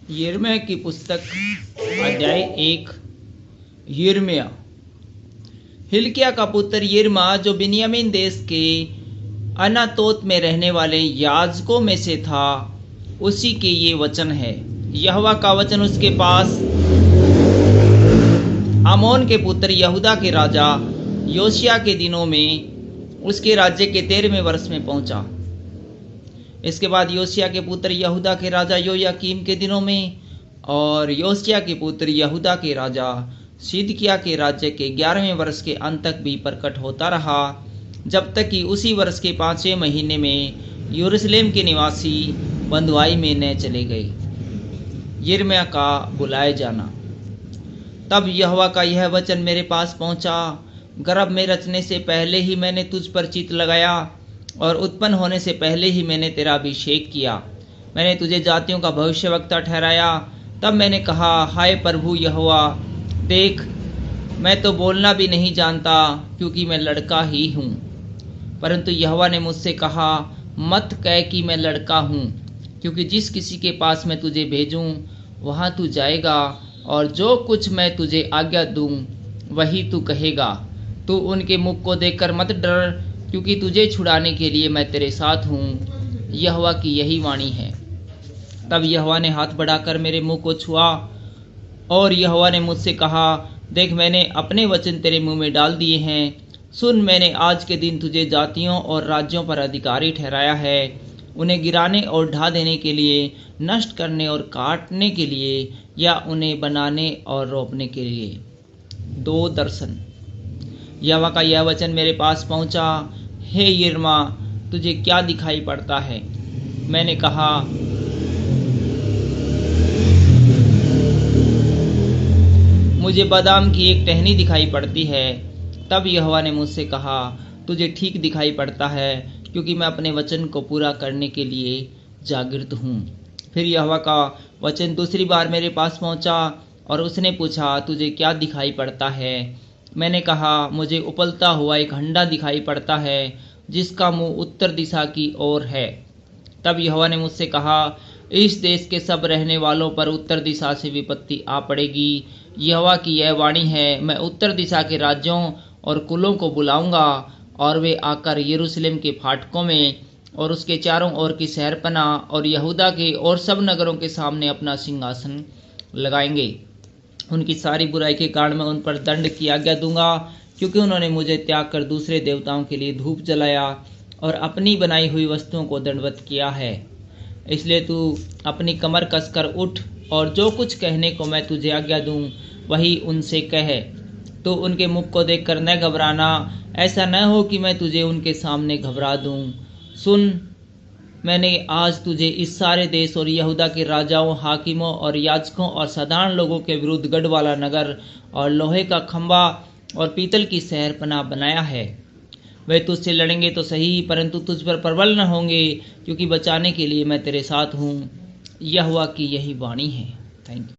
यिर्मयाह की पुस्तक अध्याय 1। यिर्मयाह। हिल्किय्याह का पुत्र यिर्मयाह जो बिन्यामीन देश के अनातोत में रहने वाले याजकों में से था, उसी के ये वचन है। यहोवा का वचन उसके पास आमोन के पुत्र यहूदा के राजा योशिय्याह के दिनों में उसके राज्य के 13वें वर्ष में पहुंचा। इसके बाद योशिय्याह के पुत्र यहूदा के राजा योयाकीम के दिनों में और योशिय्याह के पुत्र यहूदा के राजा सिदकिय्याह के राज्य के 11वें वर्ष के अंत तक भी प्रकट होता रहा, जब तक कि उसी वर्ष के 5वें महीने में यरूशलेम के निवासी बंधुआई में न चले गए। यिर्मयाह का बुलाए जाना। तब यहोवा का यह वचन मेरे पास पहुंचा, गर्भ में रचने से पहले ही मैंने तुझ पर चित्त लगाया और उत्पन्न होने से पहले ही मैंने तेरा अभिषेक किया। मैंने तुझे जातियों का भविष्यवक्ता ठहराया। तब मैंने कहा, हाय प्रभु यहोवा, देख, मैं तो बोलना भी नहीं जानता, क्योंकि मैं लड़का ही हूँ। परंतु यहोवा ने मुझसे कहा, मत कह कि मैं लड़का हूँ, क्योंकि जिस किसी के पास मैं तुझे भेजूँ वहाँ तू जाएगा, और जो कुछ मैं तुझे आज्ञा दूँ वही तू कहेगा। तू उनके मुख को देखकर मत डर, क्योंकि तुझे छुड़ाने के लिए मैं तेरे साथ हूँ। यहोवा की यही वाणी है। तब यहोवा ने हाथ बढ़ाकर मेरे मुंह को छुआ और यहोवा ने मुझसे कहा, देख, मैंने अपने वचन तेरे मुंह में डाल दिए हैं। सुन, मैंने आज के दिन तुझे जातियों और राज्यों पर अधिकारी ठहराया है, उन्हें गिराने और ढा देने के लिए, नष्ट करने और काटने के लिए, या उन्हें बनाने और रोपने के लिए। 2 दर्शन। यहोवा का यह वचन मेरे पास पहुंचा, हे यिर्मयाह, तुझे क्या दिखाई पड़ता है? मैंने कहा, मुझे बादाम की एक टहनी दिखाई पड़ती है। तब यहोवा ने मुझसे कहा, तुझे ठीक दिखाई पड़ता है, क्योंकि मैं अपने वचन को पूरा करने के लिए जागृत हूँ। फिर यहोवा का वचन दूसरी बार मेरे पास पहुँचा और उसने पूछा, तुझे क्या दिखाई पड़ता है? मैंने कहा, मुझे उपलता हुआ एक हंडा दिखाई पड़ता है, जिसका मुंह उत्तर दिशा की ओर है। तब यहोवा ने मुझसे कहा, इस देश के सब रहने वालों पर उत्तर दिशा से विपत्ति आ पड़ेगी। यहोवा की यह वाणी है, मैं उत्तर दिशा के राज्यों और कुलों को बुलाऊंगा, और वे आकर यरूशलेम के फाटकों में और उसके चारों ओर की शहरपना और यहूदा के और सब नगरों के सामने अपना सिंहासन लगाएंगे। उनकी सारी बुराई के कारण मैं उन पर दंड की आज्ञा दूंगा, क्योंकि उन्होंने मुझे त्याग कर दूसरे देवताओं के लिए धूप जलाया और अपनी बनाई हुई वस्तुओं को दंडवत किया है। इसलिए तू अपनी कमर कसकर उठ, और जो कुछ कहने को मैं तुझे आज्ञा दूं वही उनसे कह। तो उनके मुख को देखकर न घबराना, ऐसा न हो कि मैं तुझे उनके सामने घबरा दूं। सुन, मैंने आज तुझे इस सारे देश और यहूदा के राजाओं, हाकिमों और याजकों और साधारण लोगों के विरुद्ध गढ़ वाला नगर और लोहे का खंभा और पीतल की शहरपनाह बनाया है। वे तुझसे लड़ेंगे तो सही, परंतु तुझ पर प्रबल न होंगे, क्योंकि बचाने के लिए मैं तेरे साथ हूँ। यहोवा की यही वाणी है। Thank you.